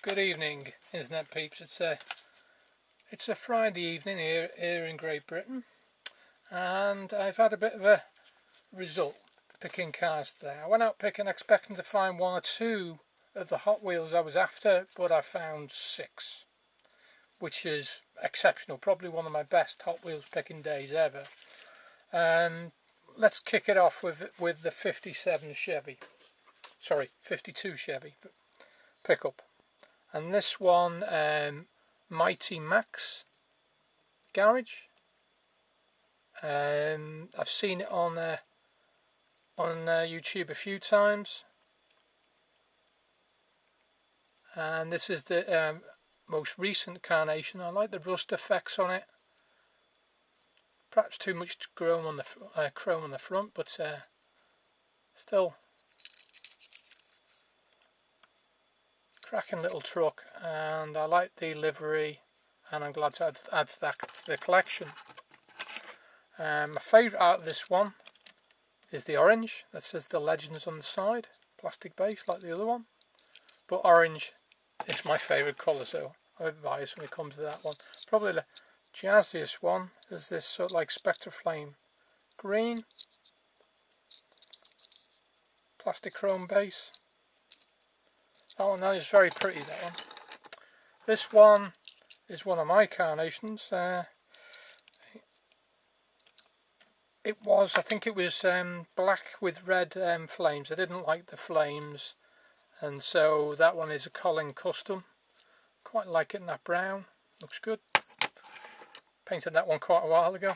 Good evening, internet peeps. It's a Friday evening here in Great Britain, and I've had a bit of a result picking cars today. I went out picking expecting to find one or two of the Hot Wheels I was after, but I found 6, which is exceptional. Probably one of my best Hot Wheels picking days ever. Let's kick it off with the 57 Chevy. Sorry, 52 Chevy pickup. And this one, Mighty Max garage. I've seen it on YouTube a few times, and this is the most recent carnation. I like the rust effects on it. Perhaps too much chrome on the front, but still cracking little truck, and I like the livery, and I'm glad to add that to the collection. My favourite out of this one is the orange that says the legends on the side, plastic base like the other one, but orange is my favourite colour, so I'm biased when it comes to that one. Probably the jazziest one is this sort of like Spectre Flame green, plastic chrome base. That one is very pretty, that one. This one is one of my carnations. I think it was black with red flames. I didn't like the flames, and so that one is a Colin custom. Quite like it in that brown. Looks good. Painted that one quite a while ago.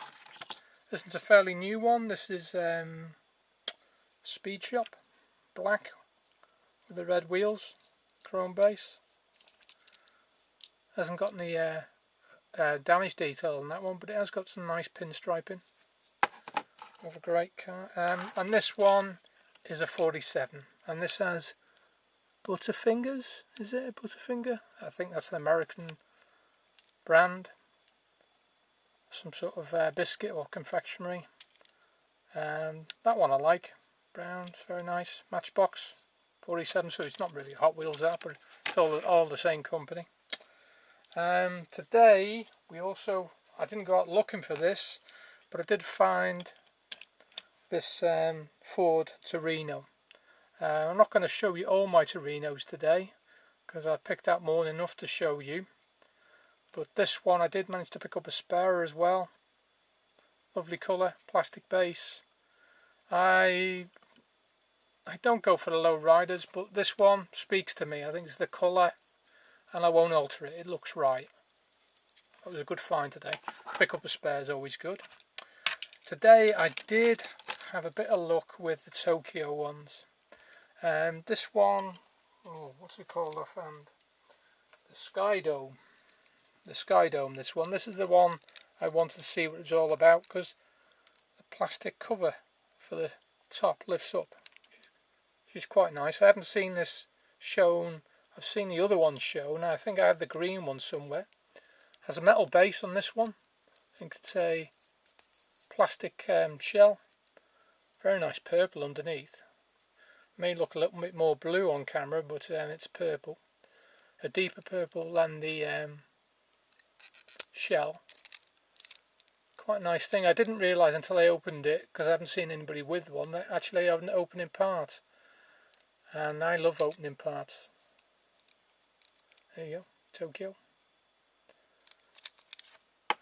This is a fairly new one. This is Speed Shop, black with the red wheels. Chrome base. Hasn't got any damage detail on that one, but it has got some nice pinstriping. Of a great car. And this one is a 47, and this has Butterfingers. Is it a Butterfinger? I think that's an American brand. Some sort of biscuit or confectionery. That one I like. Brown, it's very nice. Matchbox. 47, so it's not really Hot Wheels that, but it's all the same company. Today I didn't go out looking for this, but I did find this Ford Torino. I'm not going to show you all my Torinos today because I picked out more than enough to show you, but this one I did manage to pick up a spare as well. Lovely colour, plastic base. I don't go for the low riders, but this one speaks to me. I think it's the colour, and I won't alter it. It looks right. That was a good find today. Pick up a spare is always good. Today I did have a bit of luck with the Tokyo ones. This one, what's it called offhand? The Skydome. The Skydome, this one. This is the one I wanted to see what it was all about, because the plastic cover for the top lifts up. Which is quite nice. I haven't seen this shown. I've seen the other one shown. I think I have the green one somewhere. Has a metal base on this one. I think it's a plastic shell. Very nice purple underneath. May look a little bit more blue on camera, but it's purple. A deeper purple than the shell. Quite a nice thing. I didn't realise until I opened it, because I haven't seen anybody with one, that actually I have an opening part. And I love opening parts. There you go, Tokyo.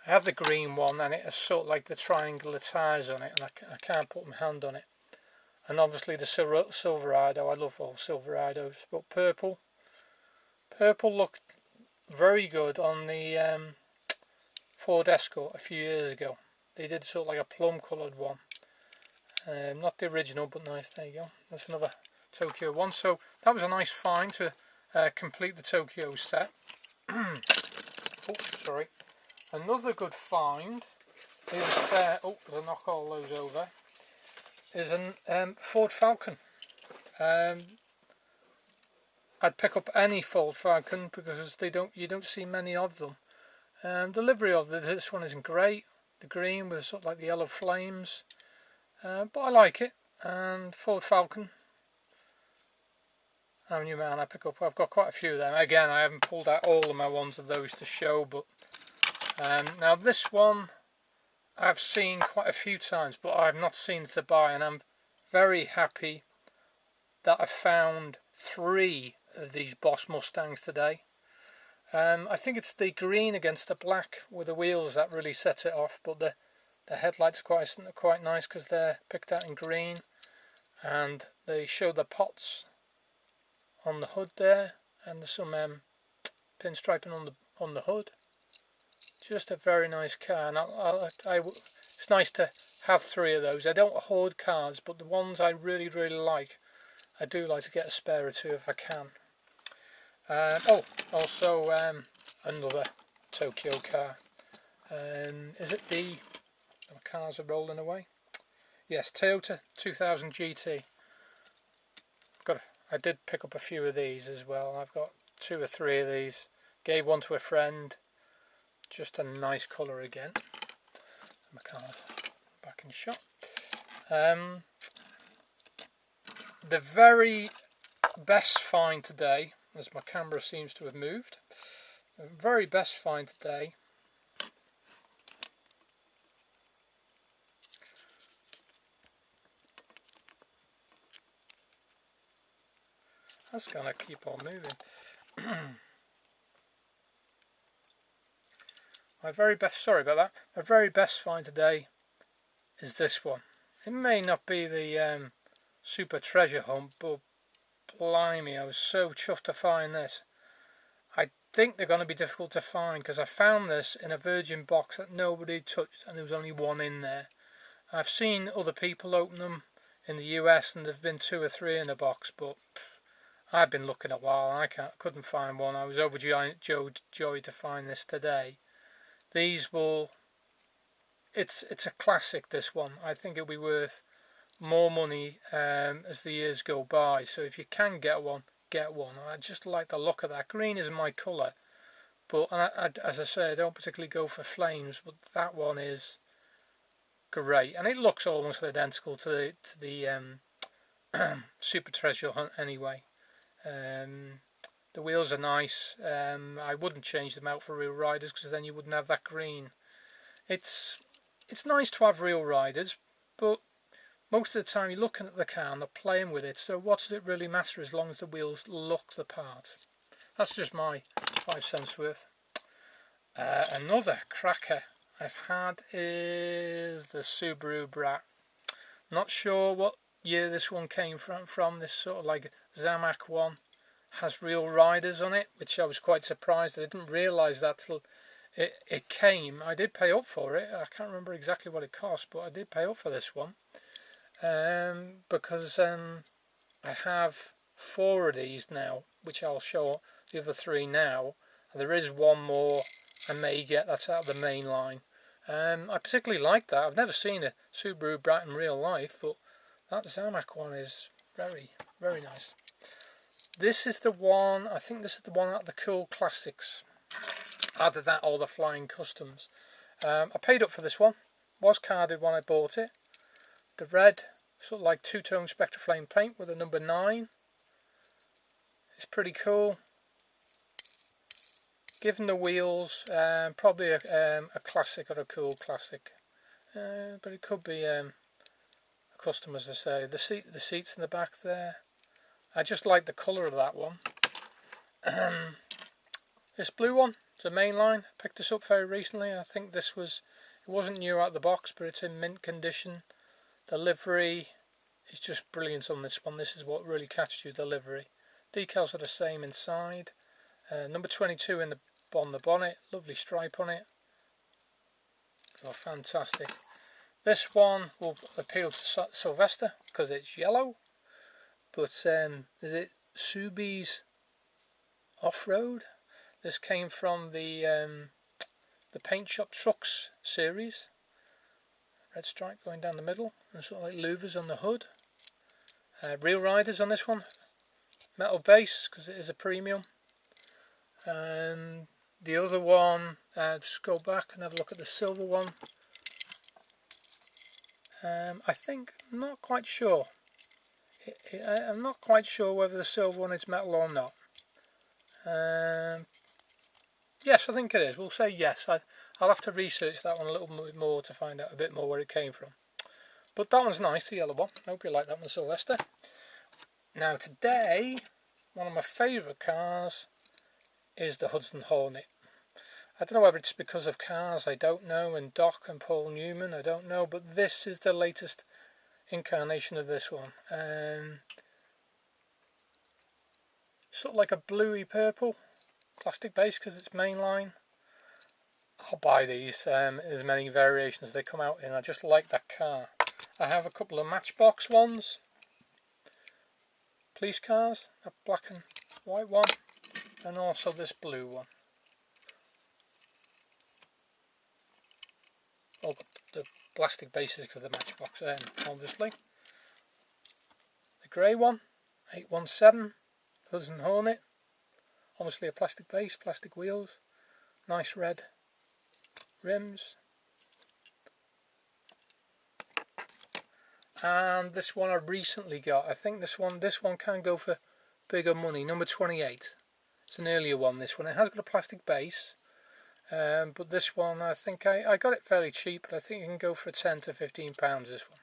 I have the green one, and it has sort of like the triangular tyres on it, and I can't put my hand on it. And obviously the Silverado, I love all Silverados, but purple looked very good on the Ford Escort a few years ago. They did sort of like a plum coloured one. Not the original, but nice. There you go. That's another Tokyo one. So that was a nice find to complete the Tokyo set. Oh, sorry. Another good find is I'll knock all those over. Is an Ford Falcon. I'd pick up any Ford Falcon because you don't see many of them. The livery of this one isn't great. The green with sort of like the yellow flames, but I like it. And Ford Falcon. how many man I pick up. I've got quite a few of them. Again, I haven't pulled out all of my ones of those to show, but now this one I've seen quite a few times, but I've not seen it to buy, and I'm very happy that I found 3 of these Boss Mustangs today. I think it's the green against the black with the wheels that really sets it off, but the headlights are quite nice because they're picked out in green, and they show the pots on the hood there, and there's some pinstriping on the hood. Just a very nice car, and it's nice to have 3 of those. I don't hoard cars, but the ones I really like, I do like to get a spare or 2 if I can. Also another Tokyo car. Is it the cars are rolling away? Yes, Toyota 2000 GT. I did pick up a few of these as well. I've got 2 or 3 of these. Gave one to a friend. Just a nice colour again. My car's back in shot. The very best find today, as my camera seems to have moved, the very best find today that's gonna keep on moving. My very best find today is this one. It may not be the super treasure hunt, but blimey, I was so chuffed to find this. I think they're going to be difficult to find because I found this in a virgin box that nobody touched, and there was only one in there. I've seen other people open them in the US, and there've been 2 or 3 in a box, but I've been looking a while and I couldn't find one. I was overjoyed to find this today. These will, it's a classic, this one. I think it'll be worth more money as the years go by. So if you can get one, get one. I just like the look of that. Green isn't my colour, but as I say, I don't particularly go for flames, but that one is great, and it looks almost identical to the Super Treasure Hunt anyway. The wheels are nice. I wouldn't change them out for real riders because then you wouldn't have that green. It's nice to have real riders, but most of the time you're looking at the car and they're playing with it, so what does it really matter as long as the wheels look the part? That's just my 5 cents worth. Another cracker I've had is the Subaru Brat. Not sure what year this one came from. This sort of like Zamac one has real riders on it, which I was quite surprised. I didn't realise that till it came. I did pay up for it. I can't remember exactly what it cost, but I did pay up for this one because I have 4 of these now, which I'll show the other 3 now. And there is one more I may get that's out of the main line. I particularly like that. I've never seen a Subaru Brat in real life, but that Zamac one is very, very nice. This is the one, I think this is the one out of the Cool Classics. Either that or the Flying Customs. I paid up for this one. Was carded when I bought it. The red, sort of like 2-tone Spectraflame paint with a number 9. It's pretty cool. Given the wheels, probably a classic or a Cool Classic. But it could be a custom, as I say. The seats in the back there. I just like the colour of that one. This blue one, it's a mainline. I picked this up very recently. I think it wasn't new out of the box, but it's in mint condition. The livery is just brilliant on this one. This is what really catches you, the livery. Decals are the same inside. Number 22 on the bonnet. Lovely stripe on it. Oh, fantastic. This one will appeal to Sylvester because it's yellow. But is it Subi's Off-Road? This came from the Paint Shop Trucks series. Red stripe going down the middle and sort of like louvers on the hood. Real riders on this one. Metal base because it is a premium. The other one, just go back and have a look at the silver one. I think, I'm not quite sure. I'm not quite sure whether the silver one is metal or not. Yes, I think it is. We'll say yes. I'll have to research that one a little bit more to find out a bit more where it came from. But that one's nice, the yellow one. I hope you like that one, Sylvester. Now today, one of my favourite cars is the Hudson Hornet. I don't know whether it's because of cars, I don't know, and Doc and Paul Newman, I don't know, but this is the latest incarnation of this one. Sort of like a bluey purple plastic base because it's mainline. I'll buy these, as many variations as they come out in. I just like that car. I have a couple of Matchbox ones, police cars, a black and white one, and also this blue one. All the plastic bases because of the Matchbox obviously. The grey one, 817, Hudson Hornet. Obviously a plastic base, plastic wheels, nice red rims. And this one I recently got. I think this one can go for bigger money. Number 28. It's an earlier one, this one. It has got a plastic base. But this one, I think I got it fairly cheap, but I think you can go for £10 to £15 this one.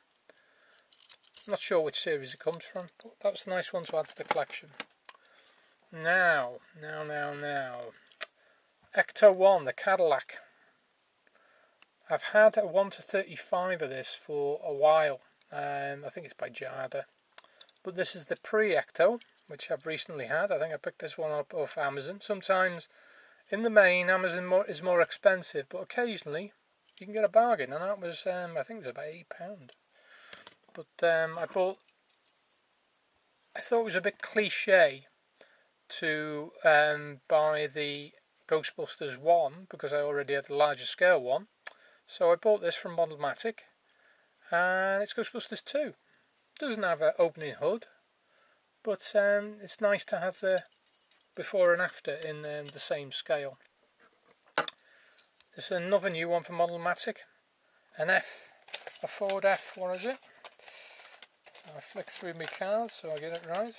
I'm not sure which series it comes from, but that's a nice one to add to the collection. Now. Ecto 1, the Cadillac. I've had a 1 to 35 of this for a while. I think it's by Jada. But this is the pre-Ecto, which I've recently had. I think I picked this one up off Amazon. Sometimes, in the main, Amazon is more expensive, but occasionally you can get a bargain. And that was, I think it was about £8. But I thought it was a bit cliche to buy the Ghostbusters 1 because I already had the larger scale one. So I bought this from Modelmatic, and it's Ghostbusters 2. Doesn't have an opening hood, but it's nice to have the before and after in the same scale. This is another new one from Modelmatic, a Ford F, what is it? I flick through my cards so I get it right.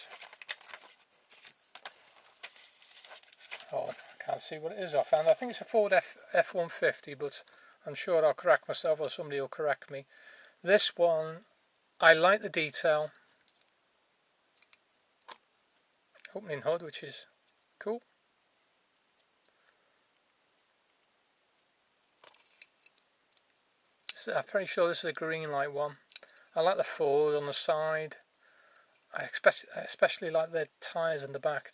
Oh, I can't see what it is offhand. I think it's a Ford F-150, but I'm sure I'll correct myself or somebody will correct me. This one, I like the detail. Opening hood, which is cool. I'm pretty sure this is a green light one. I like the Ford on the side. I especially like the tyres in the back.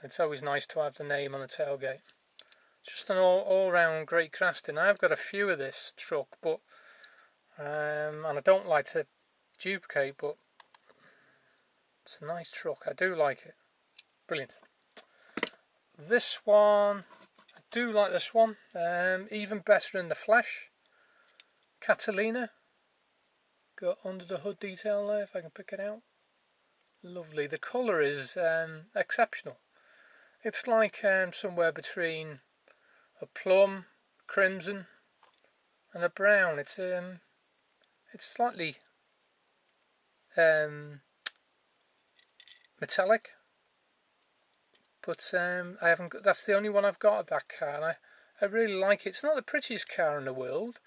It's always nice to have the name on the tailgate. Just an all-round great casting. I've got a few of this truck, but and I don't like to duplicate, but it's a nice truck. I do like it. Brilliant. This one, I do like this one. Even better in the flesh. Catalina. Got under the hood detail there, if I can pick it out. Lovely. The colour is exceptional. It's like somewhere between a plum, crimson, and a brown. It's slightly metallic, but I haven't got. That's the only one I've got of that car, and I really like it. It's not the prettiest car in the world,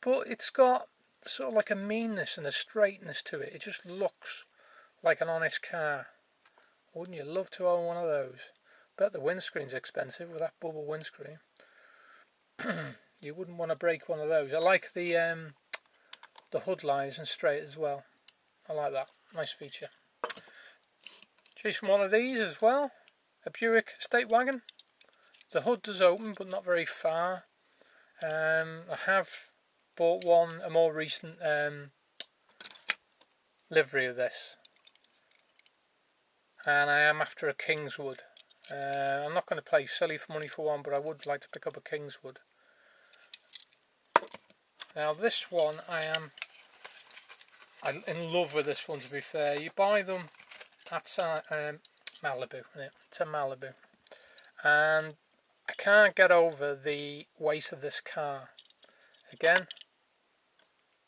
but it's got sort of like a meanness and a straightness to it. It just looks like an honest car. Wouldn't you love to own one of those? Bet the windscreen's expensive with that bubble windscreen. You wouldn't want to break one of those. I like the hood lines and straight as well. I like that. Nice feature. Chasing one of these as well. A Buick Estate Wagon. The hood does open, but not very far. I have bought a more recent livery of this, and I am after a Kingswood. I'm not going to play silly for money for one, but I would like to pick up a Kingswood. Now this one, I'm in love with this one, to be fair. You buy them at Malibu. Yeah, it's a Malibu, and I can't get over the weight of this car. Again,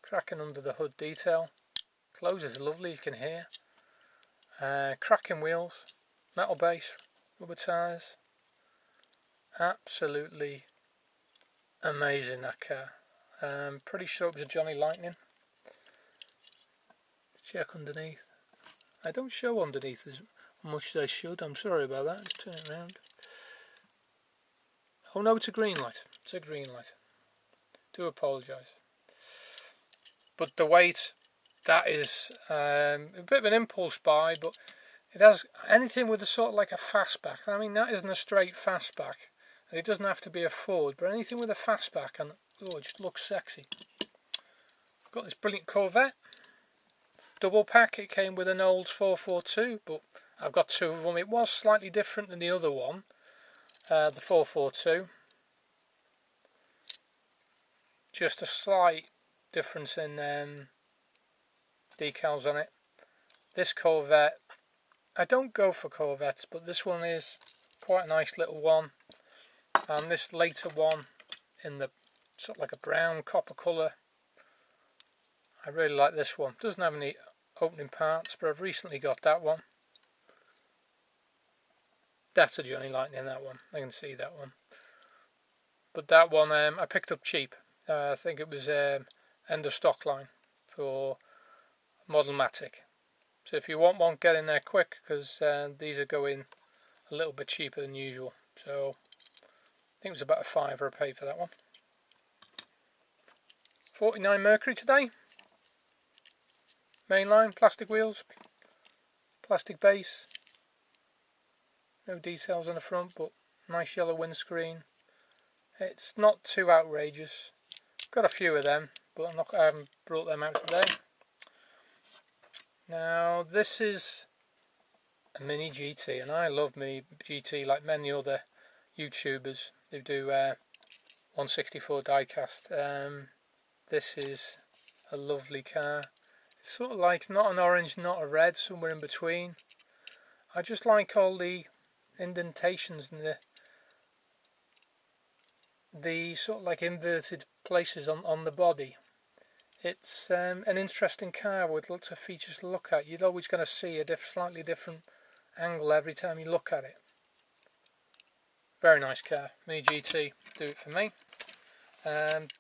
cracking under the hood detail. Closes lovely, you can hear. Cracking wheels, metal base, rubber tyres. Absolutely amazing, that car. Pretty sure it was a Johnny Lightning. Check underneath. I don't show underneath as much as I should. I'm sorry about that. Let's turn it around. Oh no, it's a green light. It's a green light. Do apologise. But the weight, that is a bit of an impulse buy, but it has anything with a sort of like a fastback. I mean, that isn't a straight fastback. It doesn't have to be a Ford, but anything with a fastback, and oh, it just looks sexy. I've got this brilliant Corvette. Double pack. It came with an old 442, but I've got two of them. It was slightly different than the other one, the 442. Just a slight difference in decals on it. This Corvette, I don't go for Corvettes, but this one is quite a nice little one. And this later one in the sort of like a brown copper colour, I really like this one. Doesn't have any opening parts, but I've recently got that one. That's a Johnny Lightning, that one. I can see that one. But that one I picked up cheap. I think it was end of stock line for Model Matic. So if you want one, get in there quick, because these are going a little bit cheaper than usual. So I think it was about a £5 I paid for that one. 49 Mercury today. Mainline, plastic wheels, plastic base. No details on the front, but nice yellow windscreen. It's not too outrageous. Got a few of them, but I haven't brought them out today. Now this is a Mini GT, and I love Mini GT like many other YouTubers who do 164 diecast. This is a lovely car. It's sort of like not an orange, not a red, somewhere in between. I just like all the indentations and the sort of like inverted places on the body. It's an interesting car with lots of features to look at. You're always going to see a slightly different angle every time you look at it. Very nice car. Mini GT, do it for me.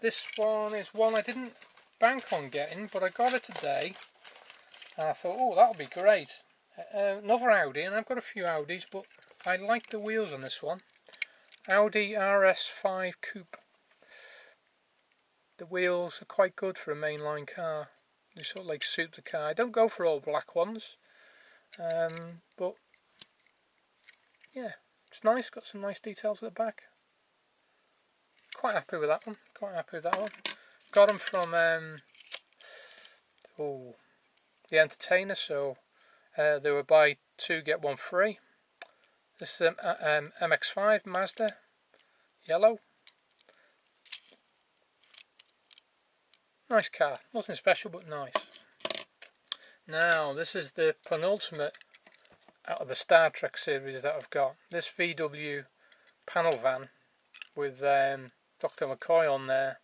This one is one I didn't bank on getting, but I got it today. And I thought, oh, that'll be great. Another Audi, and I've got a few Audis, but I like the wheels on this one. Audi RS5 Coupe. The wheels are quite good for a mainline car. They sort of like suit the car. I don't go for all black ones, but yeah, it's nice. Got some nice details at the back. Quite happy with that one. Quite happy with that one. Got them from the Entertainer, so they were buy two get one free. This is MX-5 Mazda, yellow. Nice car, nothing special but nice. Now this is the penultimate out of the Star Trek series that I've got. This VW panel van with Dr. McCoy on there.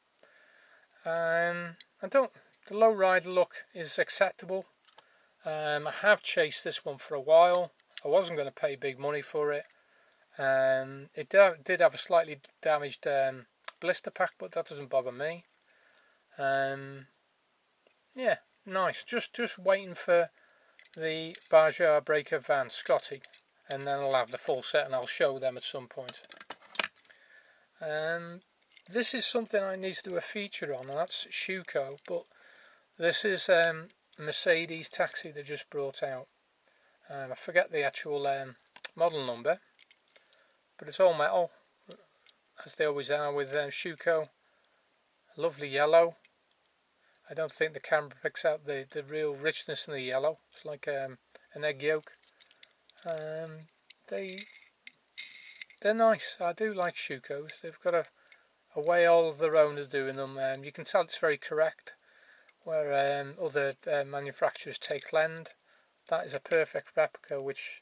The low rider look is acceptable. I have chased this one for a while. I wasn't going to pay big money for it. It did have a slightly damaged blister pack, but that doesn't bother me. Yeah, nice. Just waiting for the Barjar Breaker van, Scotty, and then I'll have the full set and I'll show them at some point. This is something I need to do a feature on, and that's Schuko, but this is Mercedes taxi they just brought out. I forget the actual model number, but it's all metal, as they always are with Schuko. Lovely yellow. I don't think the camera picks out the real richness in the yellow. It's like an egg yolk. They're nice. I do like Schukos. They've got a way all of their own of doing them. You can tell it's very correct, where other manufacturers take lend. That is a perfect replica, which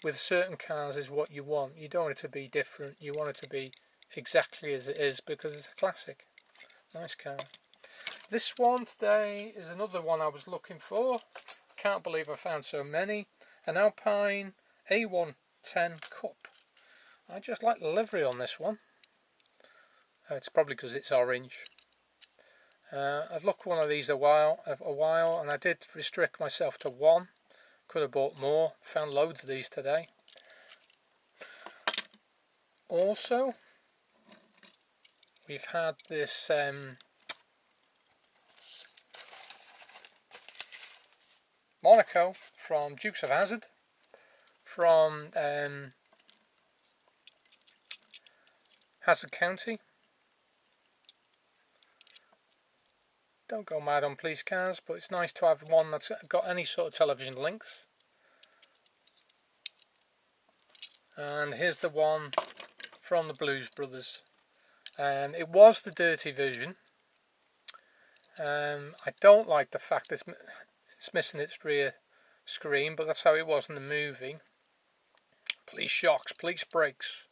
with certain cars is what you want. You don't want it to be different. You want it to be exactly as it is, because it's a classic. Nice car. This one today is another one I was looking for. Can't believe I found so many. An Alpine A110 Cup. I just like the livery on this one. It's probably because it's orange. I've looked one of these a while, and I did restrict myself to one. Could have bought more. Found loads of these today. Also, we've had this Monaco from Dukes of Hazzard, from Hazzard County. Don't go mad on police cars, but it's nice to have one that's got any sort of television links. And here's the one from the Blues Brothers. It was the dirty version. I don't like the fact that it's missing its rear screen, but that's how it was in the movie. Police shocks, police brakes.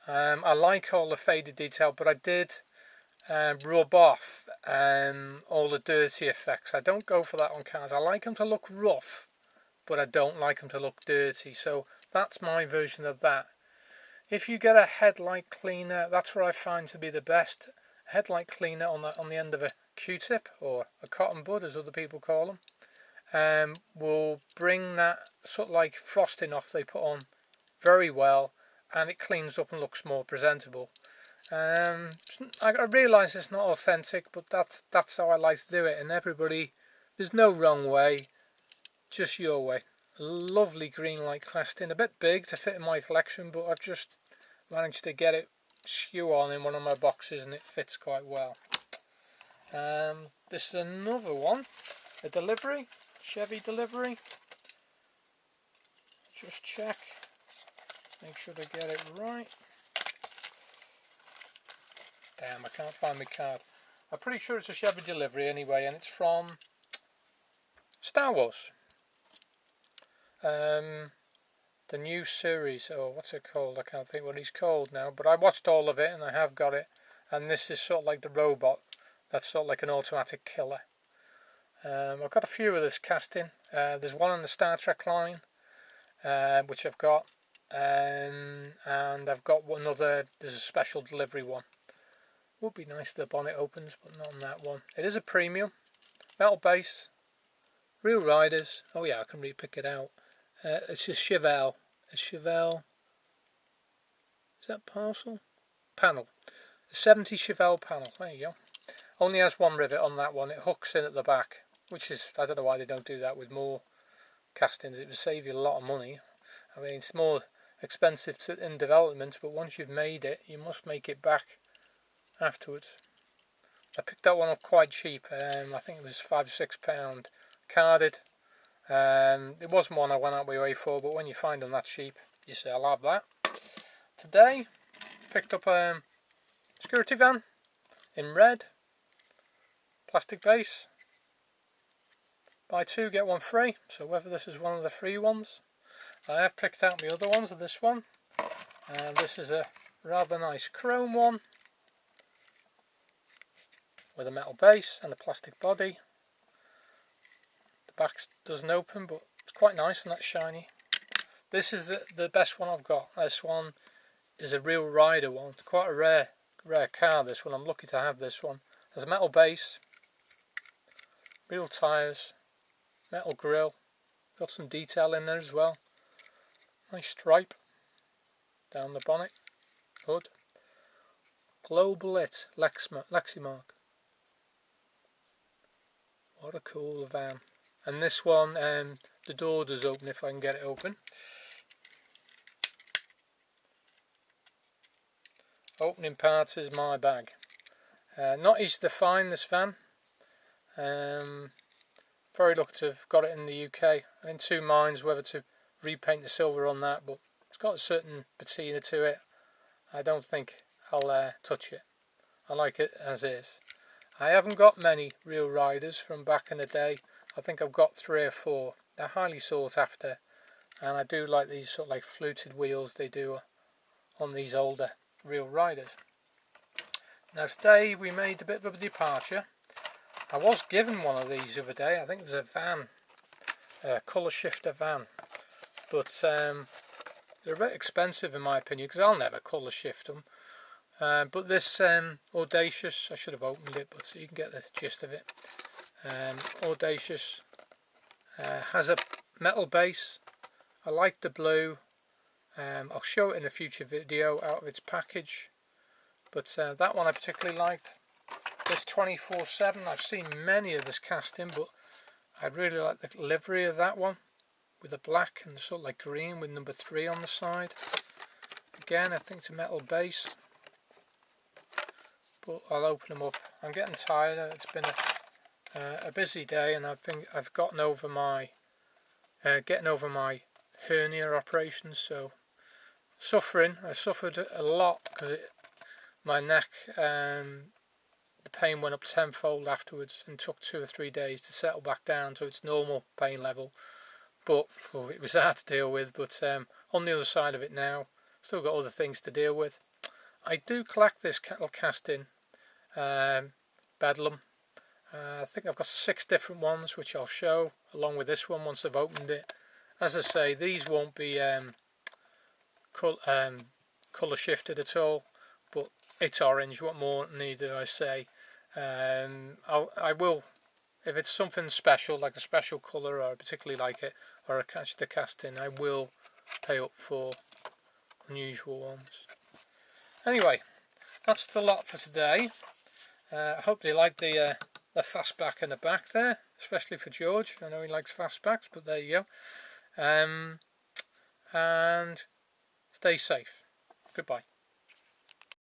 I like all the faded detail, but I did rub off all the dirty effects. I don't go for that on cars. I like them to look rough, but I don't like them to look dirty. So that's my version of that. If you get a headlight cleaner, that's what I find to be the best. Headlight cleaner on the end of a Q-tip, or a cotton bud as other people call them, will bring that sort of like frosting off they put on very well, and it cleans up and looks more presentable. I realise it's not authentic, but that's how I like to do it. And everybody, there's no wrong way, just your way. Lovely green light classed in, a bit big to fit in my collection, but I've just managed to get it skew on in one of my boxes, and it fits quite well. This is another one, a delivery, Chevy delivery. Just check, make sure to get it right. Damn, I can't find my card. I'm pretty sure it's a Chevy delivery anyway, and it's from Star Wars. The new series, or what's it called? I can't think what he's called now, but I watched all of it and I have got it. And this is sort of like the robot, that's sort of like an automatic killer. I've got a few of this casting. There's one on the Star Trek line, which I've got, and I've got another. There's a special delivery one. Would be nice if the bonnet opens, but not on that one. It is a premium, metal base, real riders. Oh yeah, I can really pick it out. It's a Chevelle. A Chevelle. Is that parcel? Panel. The 70 Chevelle panel. There you go. Only has one rivet on that one. It hooks in at the back, which is, I don't know why they don't do that with more castings. It would save you a lot of money. I mean, it's more expensive in development, but once you've made it, you must make it back afterwards. I picked that one up quite cheap. I think it was £5 or £6 carded. It wasn't one I went out my way for, but when you find them that cheap, you say I'll have that. Today picked up a security van in red, plastic base, buy two get one free, so whether this is one of the free ones. I have picked out the other ones of this one. This is a rather nice chrome one with a metal base and a plastic body. The back doesn't open, but it's quite nice and that's shiny. This is the best one I've got. This one is a real rider one. It's quite a rare car, this one. I'm lucky to have this one. There's a metal base, real tyres, metal grille, got some detail in there as well. Nice stripe down the bonnet, hood. Global Lit Lexi mark. What a cool van. And this one, the door does open if I can get it open. Opening parts is my bag. Not easy to find this van. Very lucky to have got it in the UK. I'm in two minds whether to repaint the silver on that, but it's got a certain patina to it. I don't think I'll touch it. I like it as is. I haven't got many real riders from back in the day. I think I've got 3 or 4. They're highly sought after, and I do like these sort of like fluted wheels they do on these older real riders. Now today we made a bit of a departure. I was given one of these the other day. I think it was a van, a colour shifter van, but they're a bit expensive in my opinion because I'll never colour shift them. But this Audacious, I should have opened it, but so you can get the gist of it. Audacious has a metal base. I like the blue. I'll show it in a future video out of its package, but that one I particularly liked. This 24/7, I've seen many of this casting, but I really like the livery of that one with the black and sort of like green with number 3 on the side. Again, I think it's a metal base, but I'll open them up. I'm getting tired. It's been a busy day, and I've gotten over my getting over my hernia operations, so suffering. I suffered a lot because my neck, the pain went up tenfold afterwards and took 2 or 3 days to settle back down to its normal pain level. But it was hard to deal with. But on the other side of it now, still got other things to deal with. I do collect this kettle casting, Bedlam. I think I've got 6 different ones which I'll show along with this one once I've opened it. As I say, these won't be colour shifted at all, but it's orange. What more need did I say? I will, if it's something special, like a special colour or I particularly like it, or a catch the casting, I will pay up for unusual ones. Anyway, that's the lot for today. I hope you like the fastback in the back there, especially for George. I know he likes fastbacks, but there you go. And stay safe. Goodbye.